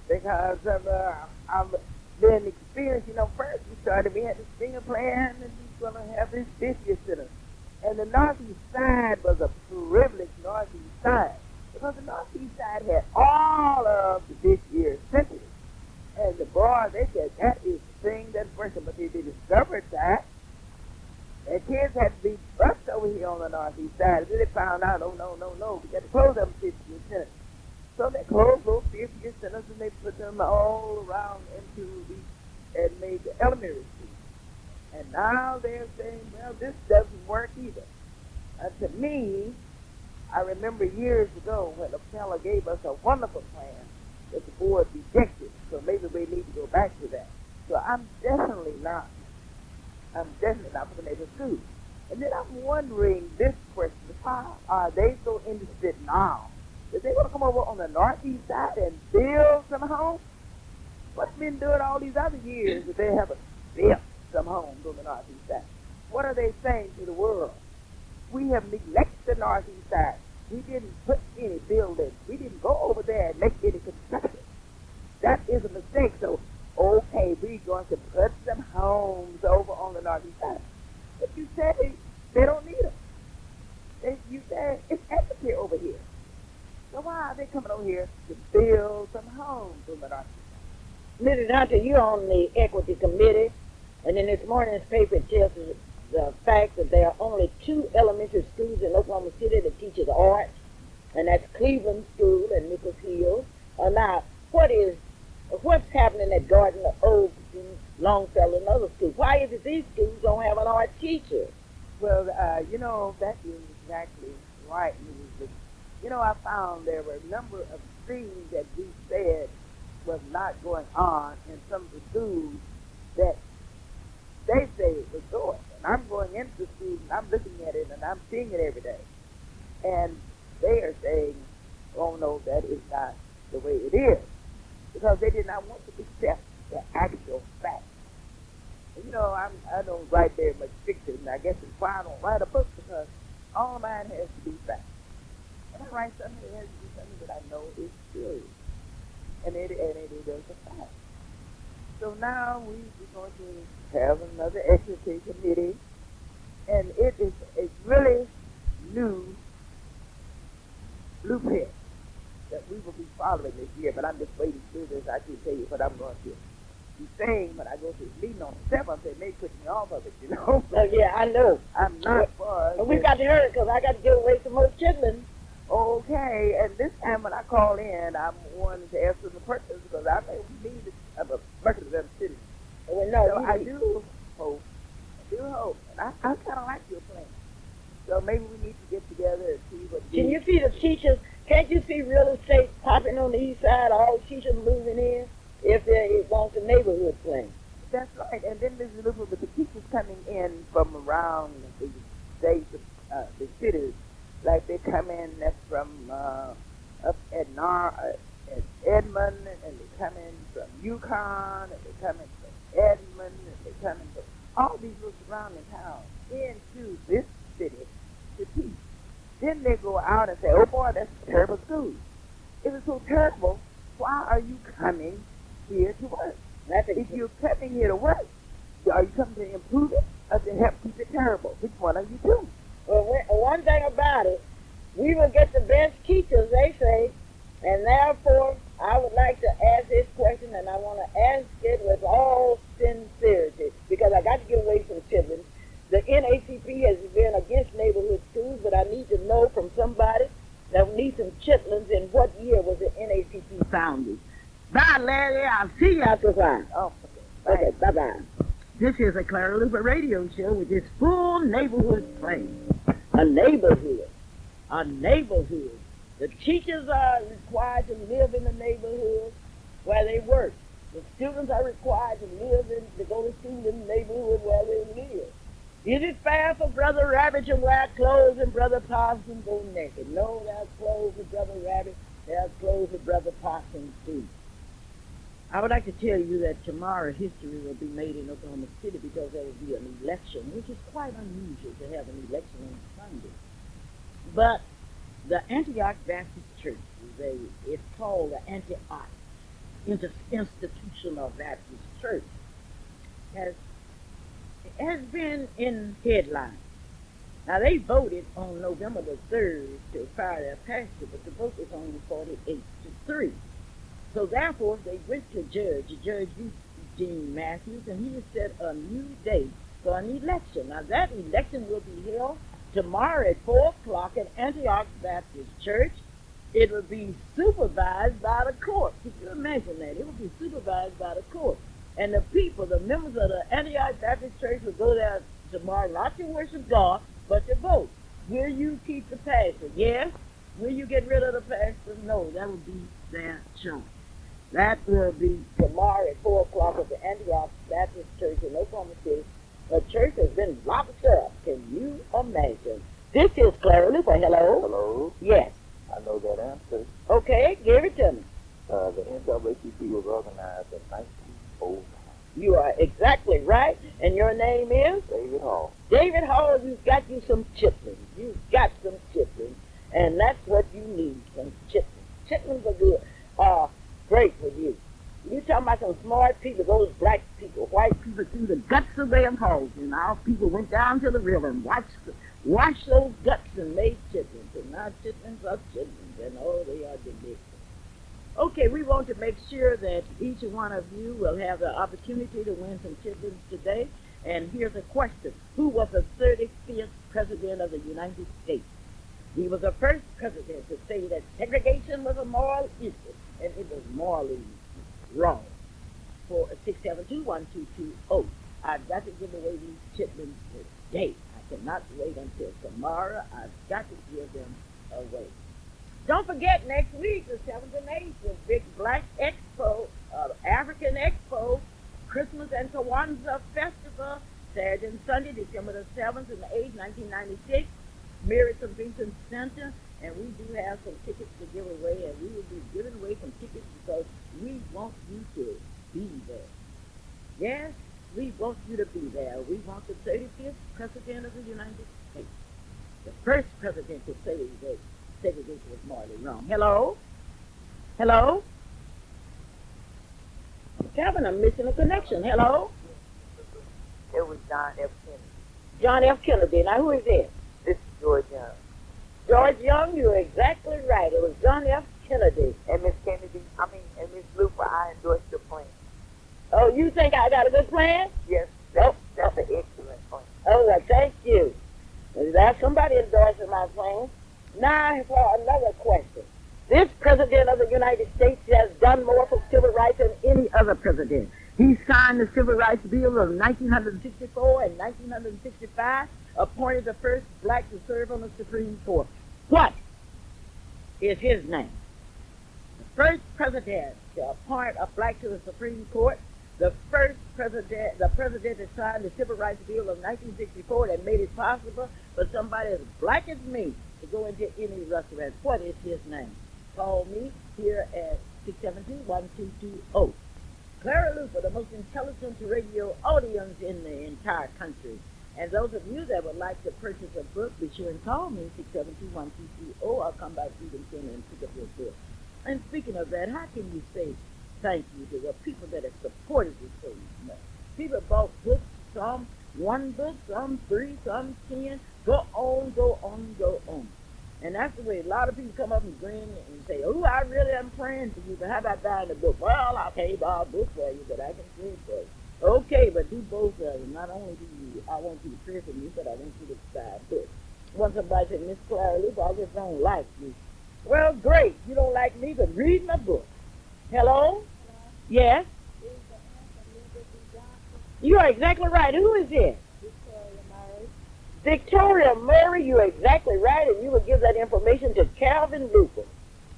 because I've been experienced. You know, first we had the Stinger plan, and we were going to have this 50th center. And the northeast side was a privileged northeast side, because the northeast side had all of the this year's centers. And the boys, they said, that is the thing that's working. But they discovered that kids had to be bused over here on the northeast side. And then they found out, oh, no, we got to close them 50 centers. So they closed those 50 centers and they put them all around into and made the elementary school. And now they're saying, well, this doesn't work either. And to me, I remember years ago when a fellow gave us a wonderful plan that the board rejected. So maybe we need to go back to that. So I'm definitely not for the neighborhood school. And then I'm wondering this question, how are they so interested now? That they want to come over on the northeast side and build some homes? What's been doing all these other years that they haven't built some homes on the northeast side? What are they saying to the world? We have neglected the northeast side. We didn't put any buildings. We didn't go over there and make any construction. That is a mistake. So, okay, we're going to put some homes over on the northeast side. But you say they don't need them. You say it's empty over here. So why are they coming over here to build some homes on the northeast side? Mrs. Hunter, you're on the Equity Committee, and in this morning's paper it tells us the fact that there are only 2 elementary schools in Oklahoma City that teaches art, and that's Cleveland School and Nichols Hill. Now, what's happening at Gardner, Oaks, Longfellow, and other schools? Why is it these schools don't have an art teacher? Well, you know, that is exactly right, Mrs. Lee. You know, I found there were a number of things that we said was not going on in some of the schools that they say it was going. And I'm going into the school and I'm looking at it and I'm seeing it every day. And they are saying, oh no, that is not the way it is. Because they did not want to accept the actual facts. You know, I don't write very much fiction. I guess it's why I don't write a book, because all of mine has to be facts. When I write something, it has to be something that I know is true, and it is a fact. So now we're going to have another exercise committee, and it is a really new blueprint that we will be following this year. But I'm just waiting through this. I can tell you what I'm going to be saying when I go to the meeting on the 7th. They may put me off of it, you know. Oh, yeah, I know. I'm not for And we've got to hurry because I got to give away some more chitlins. Okay, and this time when I call in, I'm wanting to ask them the purpose, because I think we need a record of them city. Well, no, So I do hope, and I kind of like your plan. So maybe we need to get together and see what. Can you see the teachers? Can't you see real estate popping on the east side? All the teachers moving in if it wants a neighborhood plan. That's right. And then there's a little bit of the teachers coming in from around the states, the cities. Like they come in from up at Edmond, and they come in from Yukon, and they come in from Edmond, and they come in from all these little surrounding towns into this city to teach. Then they go out and say, "Oh boy, that's a terrible school. If it's so terrible, why are you coming here to work? If you're coming here to work, are you coming to improve it or to help keep it terrible? Which one are you doing?" Well, one thing about it, we will get the best teachers, they say, and therefore I would like to ask this question, and I want to ask it with all sincerity, because I got to give away some children. The NACP has been against neighborhood schools, but I need to know from somebody that we need some chitlins in what year was the NACP founded. Bye, Larry. I'll see you after a while. Oh, Okay, bye-bye. This is a Clara Luper radio show with this full neighborhood plan. A neighborhood. A neighborhood. The teachers are required to live in the neighborhood where they work. The students are required to go to school in the neighborhood where they live. Is it fair for Brother Rabbit to wear clothes and Brother Possum go naked? No, there's clothes for Brother Rabbit. There's clothes for Brother Possum too. I would like to tell you that tomorrow history will be made in Oklahoma City, because there will be an election, which is quite unusual to have an election on Sunday. But the Antioch Baptist Church, it's called the Antioch Institutional Baptist Church, has been in headlines. Now, they voted on November the 3rd to fire their pastor, but the vote was only 48-3. So therefore, they went to Judge Eugene Matthews, and he has set a new date for an election. Now, that election will be held tomorrow at 4 o'clock at Antioch Baptist Church. It will be supervised by the court. Can you imagine that? It will be supervised by the court. And the people, the members of the Antioch Baptist Church, will go there tomorrow not to worship God, but to vote. Will you keep the pastor? Yes. Will you get rid of the pastor? No. That will be their choice. That will be tomorrow at 4 o'clock at the Antioch Baptist Church in Oklahoma City. The church has been locked up. Can you imagine? This is Clara Luper. Hello? Hello? Yes. I know that answer. Okay, give it to me. The NAACP was organized in 1905. You are exactly right. And your name is? David Hall. David Hall, you've got you some chitlins. You've got some chitlins. And that's what you need, some chitlins. Chitlins are good. Great for you. You talking about some smart people, those black people, white people threw the guts of their holes, and our people went down to the river and washed those guts and made chitlins. And now chitlins are chitlins, and oh, they are delicious. Okay, we want to make sure that each one of you will have the opportunity to win some chitlins today. And here's a question. Who was the 35th President of the United States? He was the first president to say that segregation was a moral issue, and it was morally wrong. For 672-1220, I've got to give away these chitlins today. I cannot wait until tomorrow. I've got to give them away. Don't forget, next week, the 7th and 8th, the big Black Expo, African Expo, Christmas and Kwanzaa Festival, Saturday and Sunday, December the 7th and the 8th, 1996, Mirror Convention Center, and we do have some tickets to give away, and we will be giving away some tickets because we want you to be there. Yes, we want you to be there. We want the 35th President of the United States. The first president to say that segregation was morally wrong. Hello? Hello? Calvin, I'm missing a connection. Hello? It was John F. Kennedy. John F. Kennedy. Now, who is it? This is George Young. George Young, you're exactly right. It was John F. Kennedy. And Miss Kennedy, and Miss Luper, I endorse your plan. Oh, you think I got a good plan? Yes, that's an excellent plan. Oh, well, thank you. That's somebody endorsing my plan. Now, for another question. This president of the United States has done more for civil rights than any other president. He signed the Civil Rights Bill of 1964 and 1965, appointed the first black to serve on the Supreme Court. What is his name? The first president to appoint a black to the Supreme Court, the president that signed the Civil Rights Bill of 1964 that made it possible for somebody as black as me to go into any restaurant. What is his name? Call me here at 672-1220. Clara Luper, the most intelligent radio audience in the entire country. And those of you that would like to purchase a book, be sure and call me, 672-1220. I'll come by Freedom Center and pick up your book. And speaking of that, how can you say thank you to the people that have supported you so much? People bought books, some one book, some 3, some 10. Go on, go on, go on. And that's the way a lot of people come up and grin and say, oh, I really am praying for you, but how about buying a book? Well, I can't buy a book for you, but I can pray for you. Okay, but do both of them. Not only do you, I want you to pray for me, but I want you to buy a book. Once somebody said, Miss Clara Luper, I just don't like you. Well, great. You don't like me, but read my book. Hello? Yes? You are exactly right. Who is it? Victoria Murray, you're exactly right, and you will give that information to Calvin Luper,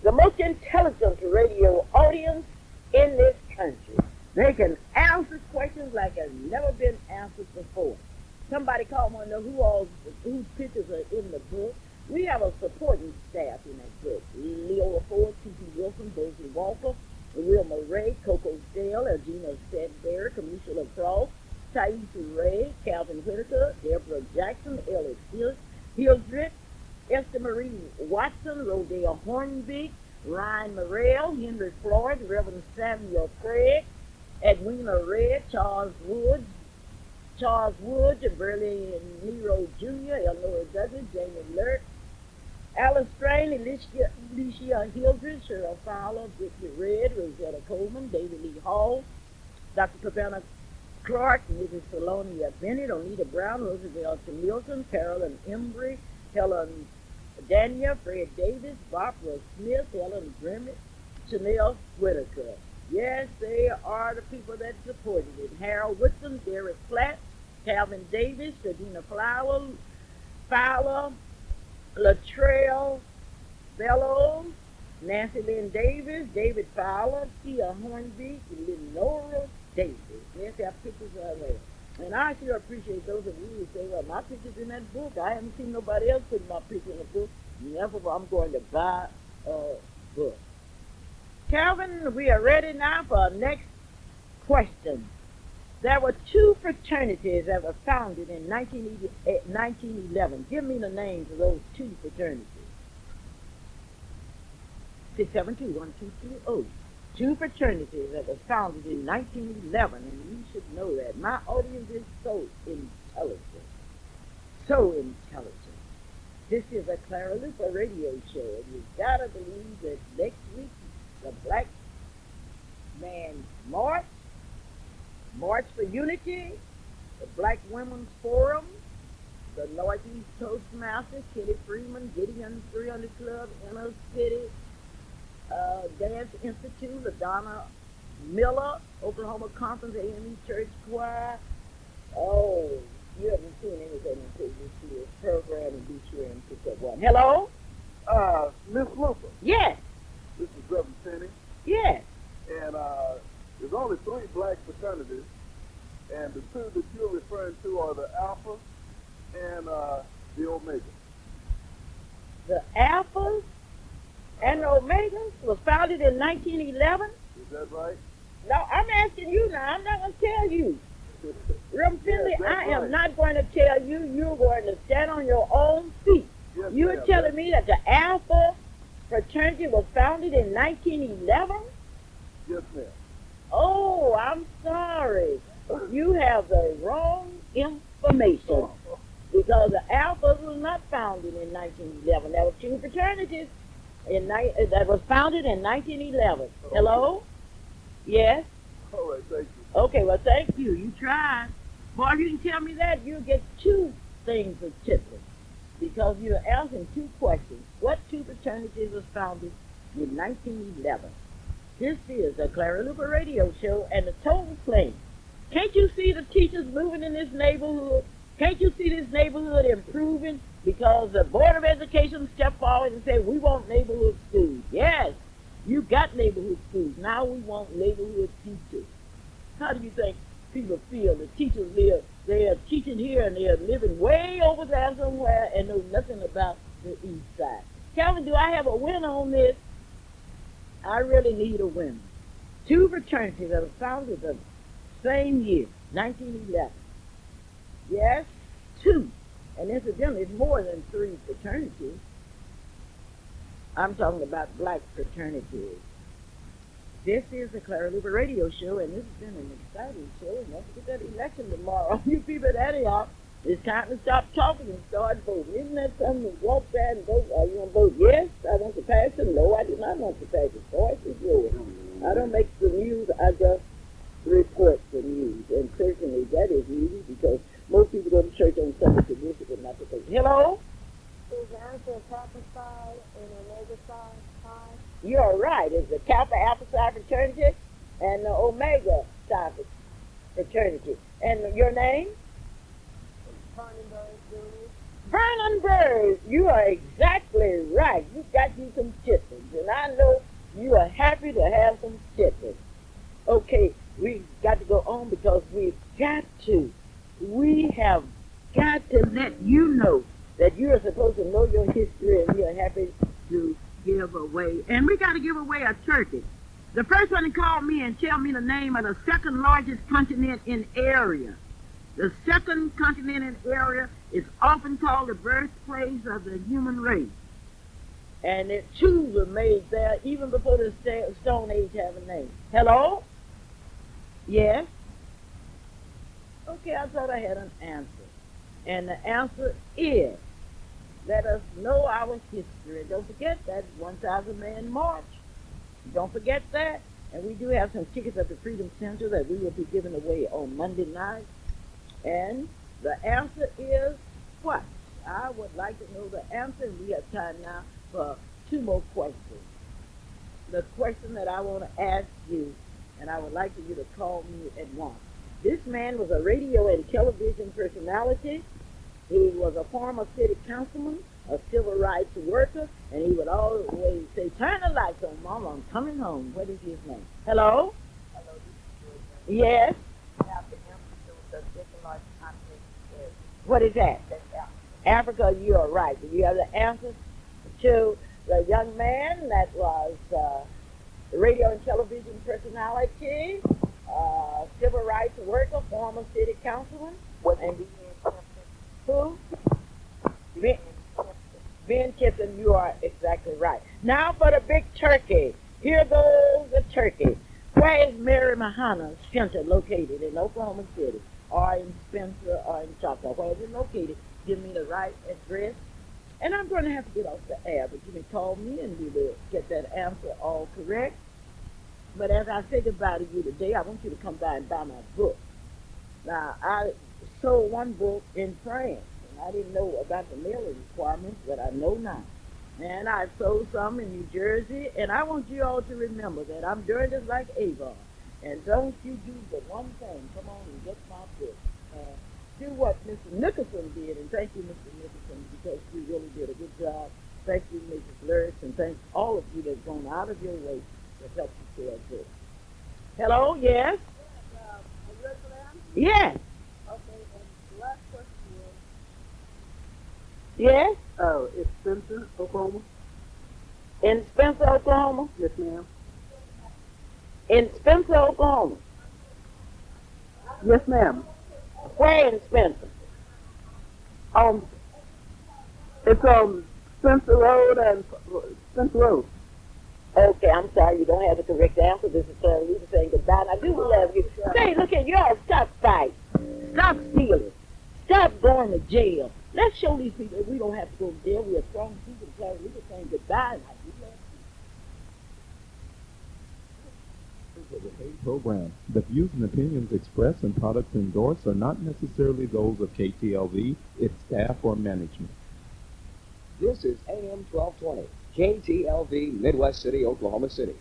the most intelligent radio audience in this country. They can answer questions like have never been answered before. Somebody called me to know whose pictures are in the book. We have a supporting staff in that book. Leola Ford, T.P. Wilson, Bosie Walker, Wilma Ray, Coco Dale, Gina Sedbury, Camisha LaCrosse, Taisha Ray, Calvin Whitaker, Deborah Jackson, Ellis Hildreth, Esther Marie Watson, Rodale Hornbeak, Ryan Morrell, Henry Floyd, Reverend Samuel Craig, Edwina Red, Charles Woods, Burley Nero Jr., Eleanor Douglas, Jamie Lurk, Alice Strain, Alicia Hildreth, Cheryl Fowler, Brittany Red, Rosetta Coleman, David Lee Hall, Dr. Cabana Clark, Mrs. Salonia Bennett, Onita Brown, Roosevelt Milton, Carolyn Embry, Helen Daniel, Fred Davis, Barbara Smith, Helen Grimmett, Chanel Whitaker. Yes, they are the people that supported it. Harold Whitson, Derek Platt, Calvin Davis, Sadina Fowler, Latrell Bellows, Nancy Lynn Davis, David Fowler, Tia Hornbeek, Lenora Davis. Yes, our pictures are there. And I sure appreciate those of you who say, well, my picture's in that book. I haven't seen nobody else put my picture in the book. Therefore, I'm going to buy a book. Calvin, we are ready now for our next question. There were 2 fraternities that were founded in 1911. Give me the names of those 2 fraternities. 672-1220. 2 fraternities that were founded in 1911, and you should know that. My audience is so intelligent. So intelligent. This is a Clara Luper radio show, and you've got to believe that next week, the Black Man's March for Unity, the Black Women's Forum, the Northeast Toastmasters, Kitty Freeman, Gideon 300 Club, Inner City Dance Institute, LaDonna Miller, Oklahoma Conference AME Church Choir. Oh, you haven't seen anything until you see this program and be sure and pick up one. Hello? Miss Luper, Yes. this is Reverend Penny, Yes. and there's only 3 black fraternities, and the 2 that you're referring to are the Alpha and the Omega. The Alphas and the Omegas was founded in 1911. Is that right? No, I'm asking you now. I'm not going to tell you. Reverend Finley, that's I am right. not going to tell you. You're going to stand on your own feet. Yes, You're ma'am. telling me that the Alpha fraternity was founded in 1911? Yes, ma'am. Oh, I'm sorry. You have the wrong information because the Alphas was not founded in 1911. There were two fraternities that was founded in 1911. Hello? Yes? All right, thank you. Okay, well, thank you. You tried. Boy, if you can tell me that, you'll get two things of tipping because you're asking two questions. What two fraternities was founded in 1911? This is the Clara Luper radio show and the total claim. Can't you see the teachers moving in this neighborhood? Can't you see this neighborhood improving? Because the Board of Education stepped forward and said, we want neighborhood schools. Yes, you got neighborhood schools. Now we want neighborhood teachers. How do you think people feel? The teachers live, they are teaching here and they are living way over there somewhere and know nothing about the east side. Calvin, do I have a winner on this? I really need a winner. Two fraternities that were founded the same year, 1911. Yes, two. And incidentally, it's more than three fraternities. I'm talking about black fraternities. This is the Clara Luper radio show, and this has been an exciting show. And don't forget that election tomorrow. You people at Antioch, it's time to stop talking and start voting. Isn't that something to walk there and vote? Are you going to vote yes? I want to pass it. No, I do not want to pass it. Voice is yours. I don't make the news. I just report the news. And certainly that is easy because most people go to church on Sunday to worship and not to vote. Hello? Is the answer a Kappa Psi and Omega Psi? You're right. It's the Kappa Alpha Psi fraternity and the Omega Psi fraternity. And your name? Cronenberg Jr. Vernon Bird. You are exactly right. You got you some chitlins, and I know you are happy to have some chitlins. Okay, we got to go on because we've got to. We have got to let you know that you are supposed to know your history, and we are happy to give away. And we got to give away a turkey. The first one to call me and tell me the name of the second largest continent in area. The second continent in area is often called the birthplace of the human race. And tools were made there even before the Stone Age have a name. Hello? Yes? Okay, I thought I had an answer. And the answer is, let us know our history. Don't forget that 1,000 Man March. Don't forget that. And we do have some tickets at the Freedom Center that we will be giving away on Monday night. And the answer is what? I would like to know the answer, and we have time now for two more questions. The question that I want to ask you, and I would like for you to call me at once. This man was a radio and television personality. He was a former city councilman, a civil rights worker, and he would always say, turn the lights on, Mama, I'm coming home. What is his name? Hello? Hello, this is Yes? Have the answer to the second largest continent is What is that? Africa. Africa, you are right. Do you have the answer to the young man that was radio and television personality, civil rights worker, former city councilman? What And is Tempton? who? Ben Tempton. Ben Tipton, you are exactly right. Now for the big turkey. Here goes the turkey. Where is Mary Mahana Center located? In Oklahoma City, or in Spencer, or in Choctaw? Where is it located? Give me the right address. And I'm going to have to get off the air, but you can call me and we will get that answer all correct. But as I say goodbye to you today, I want you to come by and buy my book. Now, I sold one book in France, and I didn't know about the mailing requirements, but I know now. And I sold some in New Jersey, and I want you all to remember that I'm doing this like Avon. And don't you do but one thing. Come on and get my book. Do what Mr. Nicholson did, and thank you, Mr. Nicholson, because you really did a good job. Thank you, Mrs. Lurch, and thank all of you that's gone out of your way to help you sell books. Hello, yes? A regular answer? Yes. Okay, and the last question is, Yes? Oh, it's Spencer, Oklahoma? In Spencer, Oklahoma? Yes, ma'am. In Spencer, Oklahoma. Yes, ma'am. Where in Spencer? Um, it's Spencer Road and Spencer Road. Okay, I'm sorry, you don't have the correct answer. This is Clara Luper saying goodbye. I do love you. Say, look at y'all, stop fighting. Stop stealing. Stop going to jail. Let's show these people that we don't have to go to jail. We are strong people. Clara Luper saying goodbye. And I do love you. Of the paid program. The views and opinions expressed and products endorsed are not necessarily those of KTLV, its staff, or management. This is AM 1220, KTLV, Midwest City, Oklahoma City.